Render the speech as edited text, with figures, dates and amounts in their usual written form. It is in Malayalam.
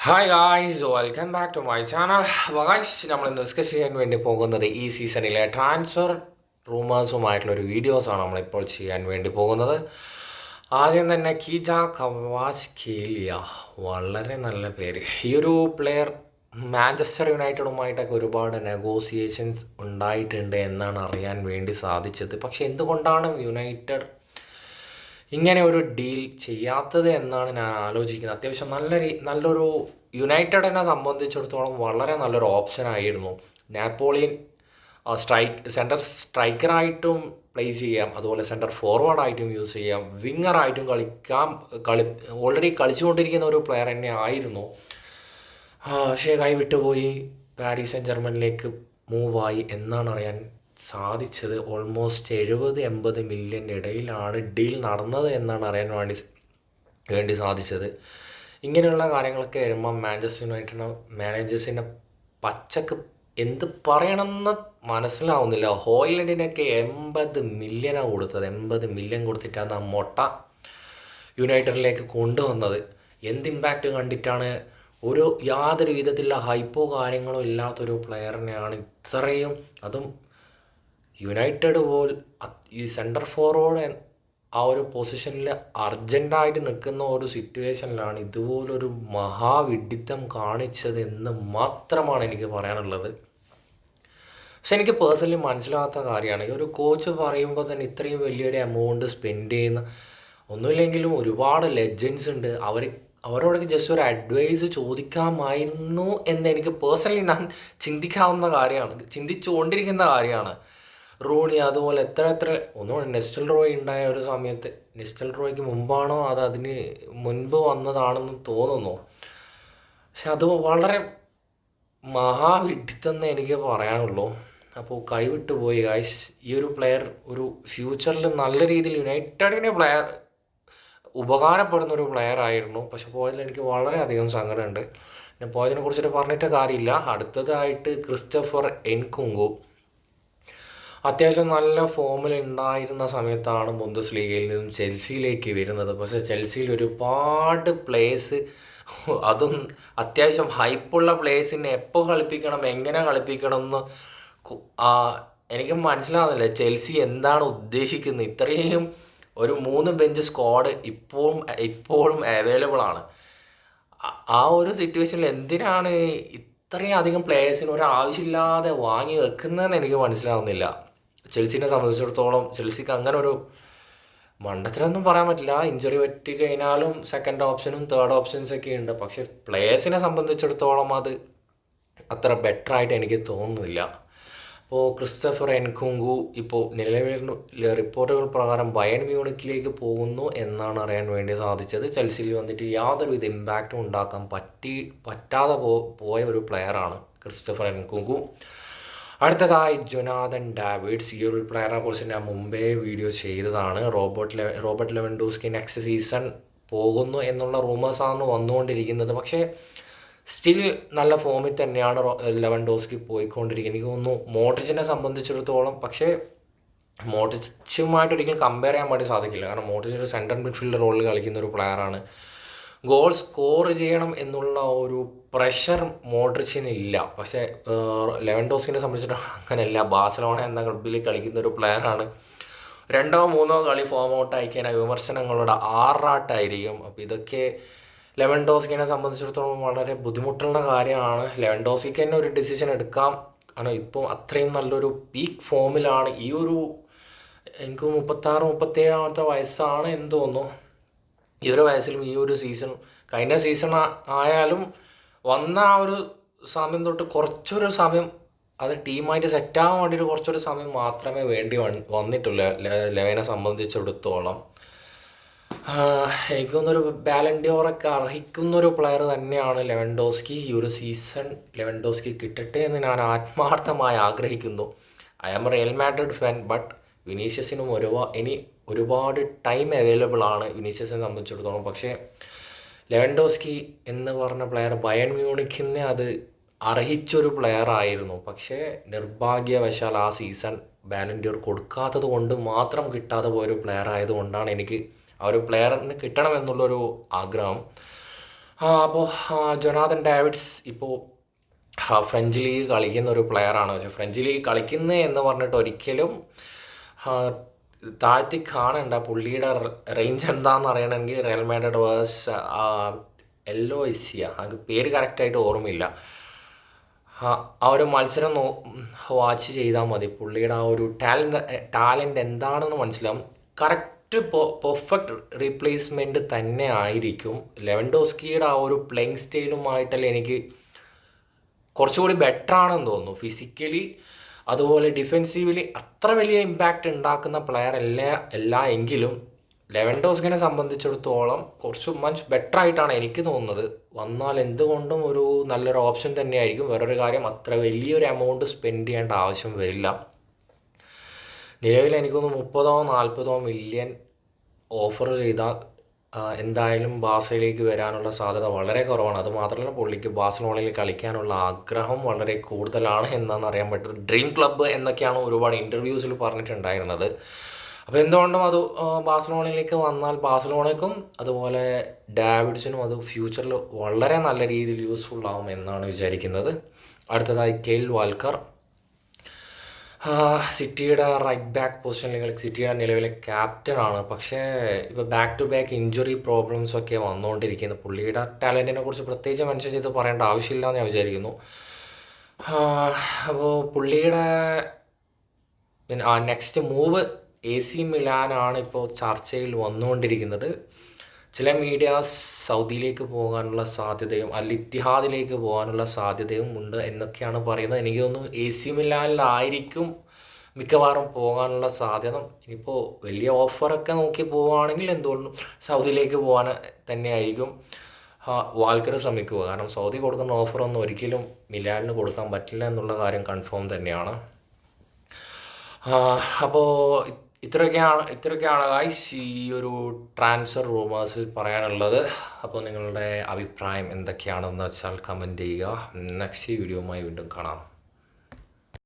Hi guys welcome back to my channel. Guys നമ്മൾ ഡിസ്കസ് ചെയ്യാൻ വേണ്ടി പോകുന്നത് ഈ സീസണിലെ ട്രാൻസ്ഫർ റൂമേഴ്സുമായിട്ടുള്ളൊരു വീഡിയോസാണ് നമ്മളിപ്പോൾ ചെയ്യാൻ വേണ്ടി പോകുന്നത്. ആദ്യം തന്നെ കീജ കവാസ്കേലിയ, വളരെ നല്ല പേര്. ഈ ഒരു പ്ലെയർ മാഞ്ചസ്റ്റർ യുണൈറ്റഡുമായിട്ടൊക്കെ ഒരുപാട് നെഗോസിയേഷൻസ് ഉണ്ടായിട്ടുണ്ട് എന്നാണ് അറിയാൻ വേണ്ടി സാധിച്ചത്. പക്ഷെ എന്തുകൊണ്ടാണ് യുണൈറ്റഡ് ഇങ്ങനെ ഒരു ഡീൽ ചെയ്യാത്തത് എന്നാണ് ഞാൻ ആലോചിക്കുന്നത്. അത്യാവശ്യം നല്ലൊരു യുണൈറ്റഡിനെ സംബന്ധിച്ചിടത്തോളം വളരെ നല്ലൊരു ഓപ്ഷൻ ആയിരുന്നു. നാപ്പോളിയൻ സെൻറ്റർ സ്ട്രൈക്കറായിട്ടും പ്ലേസ് ചെയ്യാം, അതുപോലെ സെൻറ്റർ ഫോർവേഡായിട്ടും യൂസ് ചെയ്യാം, വിങ്ങറായിട്ടും ഓൾറെഡി കളിച്ചുകൊണ്ടിരിക്കുന്ന ഒരു പ്ലെയർ തന്നെ ആയിരുന്നു. പക്ഷേ കൈവിട്ടുപോയി, പാരീസ് സെൻ ജർമ്മനിലേക്ക് മൂവായി എന്നാണ് അറിയാൻ സാധിച്ചത്. ഓൾമോസ്റ്റ് 70-80 മില്യൺ ഇടയിലാണ് ഡീൽ നടന്നത് എന്നാണ് അറിയാൻ വേണ്ടി സാധിച്ചത്. ഇങ്ങനെയുള്ള കാര്യങ്ങളൊക്കെ വരുമ്പോൾ മാഞ്ചസ്റ്റർ യുണൈറ്റഡ് മാനേജേഴ്സിൻ്റെ പച്ചക്ക് എന്ത് പറയണമെന്ന് മനസ്സിലാവുന്നില്ല. ഹോയിലൻഡിനൊക്കെ 80 മില്യനാണ് കൊടുത്തത്. 80 മില്യൺ കൊടുത്തിട്ടാണ് ആ മൊട്ട യുണൈറ്റഡിലേക്ക് കൊണ്ടുവന്നത്. എന്ത് ഇമ്പാക്റ്റ് കണ്ടിട്ടാണ് യാതൊരു വിധത്തിലുള്ള ഹൈപ്പോ കാര്യങ്ങളോ ഇല്ലാത്തൊരു പ്ലെയറിനെയാണ് ഇത്രയും, അതും യുണൈറ്റഡ് ഈ സെൻറ്റർ ഫോർവേഡ് ആ ഒരു പൊസിഷനിൽ അർജൻറ്റായിട്ട് നിൽക്കുന്ന ഒരു സിറ്റുവേഷനിലാണ് ഇതുപോലൊരു മഹാവിഡിത്തം കാണിച്ചത് എന്ന് മാത്രമാണ് എനിക്ക് പറയാനുള്ളത്. പക്ഷെ എനിക്ക് പേഴ്സണലി മനസ്സിലാകാത്ത കാര്യമാണ്, ഈ ഒരു കോച്ച് പറയുമ്പോൾ തന്നെ ഇത്രയും വലിയൊരു എമൗണ്ട് സ്പെൻഡ് ചെയ്യുന്ന, ഒന്നുമില്ലെങ്കിലും ഒരുപാട് ലെജൻസ് ഉണ്ട്, അവരോടൊക്കെ ജസ്റ്റ് ഒരു അഡ്വൈസ് ചോദിക്കാമായിരുന്നു എന്ന് എനിക്ക് പേഴ്സണലി ഞാൻ ചിന്തിച്ചുകൊണ്ടിരിക്കുന്ന കാര്യമാണ്. റൂണി, അതുപോലെ എത്ര ഒന്നും നെസ്റ്റൽ റോയ് ഉണ്ടായ ഒരു സമയത്ത്, നെസ്റ്റൽ റോയ്ക്ക് മുമ്പാണോ അതിന് മുൻപ് വന്നതാണെന്ന് തോന്നുന്നു. പക്ഷെ അത് വളരെ മഹാവിഡിത്തെന്ന് എനിക്ക് പറയാനുള്ളൂ. അപ്പോൾ കൈവിട്ടു പോയി ഗായ്സ്. ഈ ഒരു പ്ലെയർ ഒരു ഫ്യൂച്ചറിൽ നല്ല രീതിയിൽ യുണൈറ്റഡിന് ഉപകാരപ്പെടുന്ന ഒരു പ്ലെയർ ആയിരുന്നു. പക്ഷെ പോയതിൽ എനിക്ക് വളരെയധികം സങ്കടമുണ്ട്. പിന്നെ പോയതിനെ കുറിച്ചിട്ട് പറഞ്ഞിട്ട് കാര്യമില്ല. അടുത്തതായിട്ട് ക്രിസ്റ്റഫർ എൻകുങ്കു, അത്യാവശ്യം നല്ല ഫോമിൽ ഉണ്ടായിരുന്ന സമയത്താണ് ബുണ്ടസ് ലീഗയിൽ നിന്നും ചെൽസിയിലേക്ക് വരുന്നത്. പക്ഷേ ചെൽസിയിൽ ഒരുപാട് പ്ലേസ്, അതും അത്യാവശ്യം ഹൈപ്പുള്ള പ്ലേസിനെ എപ്പോൾ കളിപ്പിക്കണം, എങ്ങനെ കളിപ്പിക്കണം എന്ന് എനിക്ക് മനസ്സിലാവുന്നില്ല. ചെൽസി എന്താണ് ഉദ്ദേശിക്കുന്നത്? ഇത്രയും ഒരു 3 ബെഞ്ച് സ്ക്വാഡ് ഇപ്പോഴും അവൈലബിൾ ആണ്. ആ ഒരു സിറ്റുവേഷനിൽ എന്തിനാണ് ഇത്രയും അധികം പ്ലേയേഴ്സിന് ഒരാവശ്യമില്ലാതെ വാങ്ങി വെക്കുന്നതെന്ന് എനിക്ക് മനസ്സിലാവുന്നില്ല. ചെൽസിനെ സംബന്ധിച്ചിടത്തോളം ചെൽസിക്ക് അങ്ങനെ ഒരു മണ്ടത്തിലൊന്നും പറയാൻ പറ്റില്ല. ഇഞ്ചുറി പറ്റി കഴിഞ്ഞാലും സെക്കൻഡ് ഓപ്ഷനും തേർഡ് ഓപ്ഷൻസൊക്കെ ഉണ്ട്. പക്ഷെ പ്ലേയേഴ്സിനെ സംബന്ധിച്ചിടത്തോളം അത് അത്ര ബെറ്റർ ആയിട്ട് എനിക്ക് തോന്നുന്നില്ല. അപ്പോൾ ക്രിസ്റ്റഫർ എൻകുങ്കു ഇപ്പോൾ നിലവിൽ റിപ്പോർട്ടുകൾ പ്രകാരം ബയൺ മ്യൂണിക്കിലേക്ക് പോകുന്നു എന്നാണ് അറിയാൻ വേണ്ടി സാധിച്ചത്. ചെൽസിയിൽ വന്നിട്ട് യാതൊരുവിധ ഇമ്പാക്റ്റും ഉണ്ടാക്കാൻ പറ്റാതെ പോയ ഒരു പ്ലെയറാണ് ക്രിസ്റ്റഫർ എൻകുങ്കു. അടുത്തതായി ജൊനാഥൻ ഡാവിഡ്സ്. ഈ ഒരു പ്ലെയറിനെ കുറിച്ച് ഞാൻ മുമ്പേ വീഡിയോ ചെയ്തതാണ്. റോബർട്ട് ലെവൻഡോസ്കി നെക്സ്റ്റ് സീസൺ പോകുന്നു എന്നുള്ള റൂമേഴ്സാണ് വന്നുകൊണ്ടിരിക്കുന്നത്. പക്ഷേ സ്റ്റിൽ നല്ല ഫോമിൽ തന്നെയാണ് ലെവൻഡോസ്കി പോയിക്കൊണ്ടിരിക്കുന്നത്. എനിക്ക് തോന്നുന്നു മോഡ്രിച്ചിനെ സംബന്ധിച്ചിടത്തോളം, പക്ഷേ മോഡ്രിച്ചുമായിട്ട് ഒരിക്കലും കമ്പയർ ചെയ്യാൻ വേണ്ടി സാധിക്കില്ല. കാരണം മോഡ്രിച്ച് ഒരു സെൻട്രൽ മിഡ്ഫീൽഡർ റോളിൽ കളിക്കുന്ന ഒരു പ്ലെയറാണ്. ഗോൾ സ്കോർ ചെയ്യണം എന്നുള്ള ഒരു പ്രഷർ മോഡ്രിച്ചിനില്ല. പക്ഷേ ലെവൻഡോസ്കിനെ സംബന്ധിച്ചിടത്തോളം അങ്ങനെയല്ല. ബാഴ്സലോണ എന്ന ക്ലബ്ബിൽ കളിക്കുന്ന ഒരു പ്ലെയറാണ്. 2-3 കളി ഫോം ഔട്ട് ആയിക്കഴിഞ്ഞാൽ വിമർശനങ്ങളുടെ ആറാട്ടായിരിക്കും. അപ്പോൾ ഇതൊക്കെ ലെവൻഡോസ്കിനെ സംബന്ധിച്ചിടത്തോളം വളരെ ബുദ്ധിമുട്ടുള്ള കാര്യമാണ്. ലെവൻഡോസ്കിക്ക് തന്നെ ഒരു ഡിസിഷൻ എടുക്കാം. കാരണം ഇപ്പോൾ അത്രയും നല്ലൊരു പീക്ക് ഫോമിലാണ്. എനിക്ക് 36-37 വയസ്സാണ് എന്ന് തോന്നുന്നു. ഈ ഒരു വയസ്സിലും ഈ ഒരു സീസൺ, കഴിഞ്ഞ സീസൺ ആയാലും വന്ന ആ ഒരു സമയം തൊട്ട് കുറച്ചൊരു സമയം അത് ടീമായിട്ട് സെറ്റാകാൻ വേണ്ടിയിട്ട് കുറച്ചൊരു സമയം മാത്രമേ വന്നിട്ടുള്ളൂ ലെവനെ സംബന്ധിച്ചിടത്തോളം. എനിക്ക് തോന്നുന്നൊരു ബാലൻഡിയോറൊക്കെ അർഹിക്കുന്നൊരു പ്ലെയർ തന്നെയാണ് ലെവൻഡോസ്കി. ഈ ഒരു സീസൺ ലെവൻഡോസ്കി കിട്ടട്ടെ എന്ന് ഞാൻ ആത്മാർത്ഥമായി ആഗ്രഹിക്കുന്നു. I am Real Madrid fan, but വിനീഷ്യസിനും ഇനി ഒരുപാട് ടൈം അവൈലബിൾ ആണ് വിനീഷ്യസിനെ സംബന്ധിച്ചിടത്തോളം. പക്ഷേ ലെവൻഡോസ്കി എന്ന് പറഞ്ഞ പ്ലെയർ ബയൺ മ്യൂണിക്കിനെ അത് അർഹിച്ചൊരു പ്ലെയർ ആയിരുന്നു. പക്ഷേ നിർഭാഗ്യവശാൽ ആ സീസൺ ബാലൻഡിയോർ കൊടുക്കാത്തത് കൊണ്ട് മാത്രം കിട്ടാതെ പോയൊരു പ്ലെയർ ആയതുകൊണ്ടാണ് എനിക്ക് ആ ഒരു പ്ലെയറിന് കിട്ടണമെന്നുള്ളൊരു ആഗ്രഹം. അപ്പോൾ ജൊനാഥൻ ഡേവിഡ്സ് ഇപ്പോൾ ഫ്രഞ്ച് ലീഗ് കളിക്കുന്ന ഒരു പ്ലെയറാണ്. പക്ഷേ ഫ്രഞ്ച് ലീഗ് കളിക്കുന്നത് എന്ന് പറഞ്ഞിട്ട് ഒരിക്കലും താഴ്ത്തി കാണണ്ട. പുള്ളിയുടെ റേഞ്ച് എന്താണെന്ന് അറിയണമെങ്കിൽ റയൽ മാഡ്രിഡ് വേഴ്സ് എല്ലോസിയ, അത് പേര് കറക്റ്റായിട്ട് ഓർമ്മയില്ല. ആ ഒരു മത്സരം വാച്ച് ചെയ്താൽ മതി. പുള്ളിയുടെ ആ ഒരു ടാലൻ്റ് എന്താണെന്ന് മനസ്സിലാവും. കറക്റ്റ് പെർഫെക്റ്റ് റീപ്ലേസ്മെൻറ്റ് തന്നെ ആയിരിക്കും. ലെവൻഡോസ്കിയുടെ ആ ഒരു പ്ലേയിങ് സ്റ്റൈലുമായിട്ടല്ലേ എനിക്ക് കുറച്ചുകൂടി ബെറ്റർ ആണെന്ന് തോന്നുന്നു. ഫിസിക്കലി അതുപോലെ ഡിഫെൻസീവ്ലി അത്ര വലിയ ഇമ്പാക്റ്റ് ഉണ്ടാക്കുന്ന പ്ലെയർ അല്ല എങ്കിലും ലെവൻഡോസ്കിനെ സംബന്ധിച്ചിടത്തോളം കുറച്ച് മച്ച് ബെറ്റർ ആയിട്ടാണ് എനിക്ക് തോന്നുന്നത്. വന്നാൽ എന്തുകൊണ്ടും ഒരു നല്ലൊരു ഓപ്ഷൻ തന്നെയായിരിക്കും. വേറൊരു കാര്യം, അത്ര വലിയൊരു എമൗണ്ട് സ്പെൻഡ് ചെയ്യേണ്ട ആവശ്യം വരില്ല. നിലവിൽ എനിക്കൊന്ന് 30-40 മില്യൺ ഓഫർ ചെയ്താൽ എന്തായാലും ബാസയിലേക്ക് വരാനുള്ള സാധ്യത വളരെ കുറവാണ്. അതുമാത്രമല്ല, പുള്ളിക്ക് ബാഴ്സലോണയിൽ കളിക്കാനുള്ള ആഗ്രഹം വളരെ കൂടുതലാണ് എന്നാണ് അറിയാൻ പറ്റുന്നത്. ഡ്രീം ക്ലബ്ബ് എന്നൊക്കെയാണ് ഒരുപാട് ഇൻ്റർവ്യൂസിൽ പറഞ്ഞിട്ടുണ്ടായിരുന്നത്. അപ്പോൾ എന്തുകൊണ്ടും അത് ബാഴ്സലോണയിലേക്ക് വന്നാൽ ബാഴ്സലോണയ്ക്കും അതുപോലെ ഡേവിഡ്സിനും അത് ഫ്യൂച്ചറിൽ വളരെ നല്ല രീതിയിൽ യൂസ്ഫുൾ ആവും എന്നാണ് വിചാരിക്കുന്നത്. അടുത്തതായി കെയ്ൽ വാൽക്കർ, സിറ്റിയുടെ റൈറ്റ് ബാക്ക് പൊസിഷനിൽ സിറ്റിയുടെ നിലവിലെ ക്യാപ്റ്റനാണ്. പക്ഷേ ഇപ്പോൾ ബാക്ക് ടു ബാക്ക് ഇഞ്ചുറി പ്രോബ്ലംസൊക്കെ വന്നുകൊണ്ടിരിക്കുന്നു. പുള്ളിയുടെ ടാലൻറ്റിനെ കുറിച്ച് പ്രത്യേകിച്ച് മെൻഷൻ ചെയ്ത് പറയേണ്ട ആവശ്യമില്ല എന്ന് ഞാൻ വിചാരിക്കുന്നു. അപ്പോൾ പുള്ളിയുടെ നെക്സ്റ്റ് മൂവ് AC മിലാനാണ് ഇപ്പോൾ ചർച്ചയിൽ വന്നുകൊണ്ടിരിക്കുന്നത്. ചില മീഡിയാസ് സൗദിയിലേക്ക് പോകാനുള്ള സാധ്യതയും അൽ ഇത്തിഹാദിലേക്ക് പോകാനുള്ള സാധ്യതയും ഉണ്ട് എന്നൊക്കെയാണ് പറയുന്നത്. എനിക്ക് തോന്നുന്നു AC മിലാനിലായിരിക്കും മിക്കവാറും പോകാനുള്ള സാധ്യത. ഇനിയിപ്പോൾ വലിയ ഓഫറൊക്കെ നോക്കി പോവുകയാണെങ്കിൽ എന്തുകൊണ്ടും സൗദിയിലേക്ക് പോകാൻ തന്നെയായിരിക്കും വാൽക്കർ ശ്രമിക്കുക. കാരണം സൗദി കൊടുക്കുന്ന ഓഫറൊന്നും ഒരിക്കലും മിലാനിന് കൊടുക്കാൻ പറ്റില്ല എന്നുള്ള കാര്യം കൺഫേം തന്നെയാണ്. അപ്പോൾ ഇത്രയൊക്കെയാണ് ഗൈസ് ഈ ഒരു ട്രാൻസ്ഫർ റൂമേഴ്സിൽ പറയാനുള്ളത്. അപ്പോൾ നിങ്ങളുടെ അഭിപ്രായം എന്തൊക്കെയാണെന്ന് വെച്ചാൽ കമൻറ്റ് ചെയ്യുക. നെക്സ്റ്റ് വീഡിയോയുമായി വീണ്ടും കാണാം.